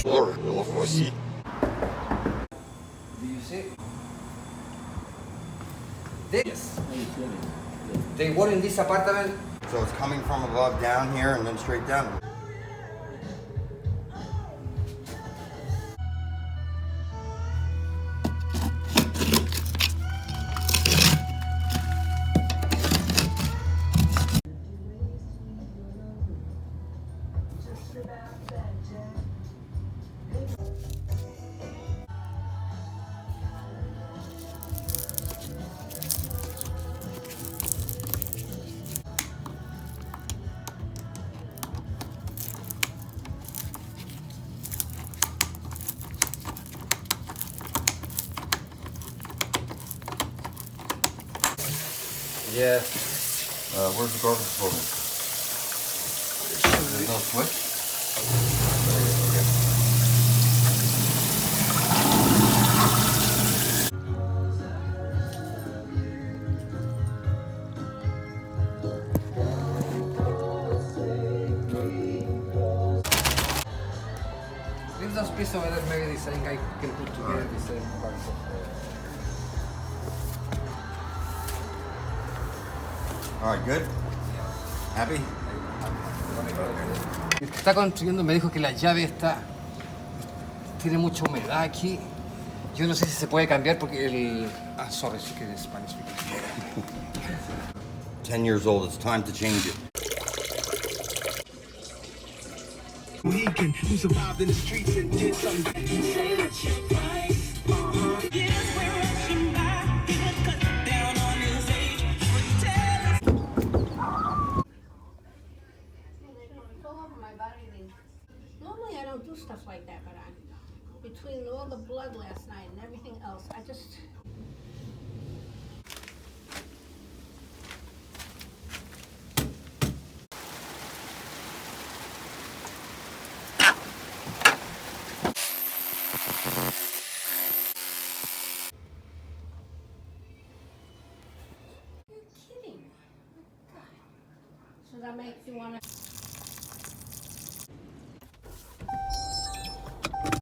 Do you see? This. They were in this apartment. So it's coming from above down here and then straight down. Yeah. Where's the garbage disposal? There's no switch? Leave those pieces over there, maybe the same guy can put together the same parts of All right, good? Happy? El que está construyendo me dijo que la llave tiene mucha humedad aquí. Yo no sé si se puede cambiar porque el... Ah, sorry, sí que es Spanish. 10 years old, it's time to change it. Weekend, who survived in the streets and did something. Say what's your price? Yes, we're rushing by. People cut down on his age. All over my body. Normally I don't do stuff like that, but between all the blood last night and everything else, I just... You're kidding. God. So that makes you want to...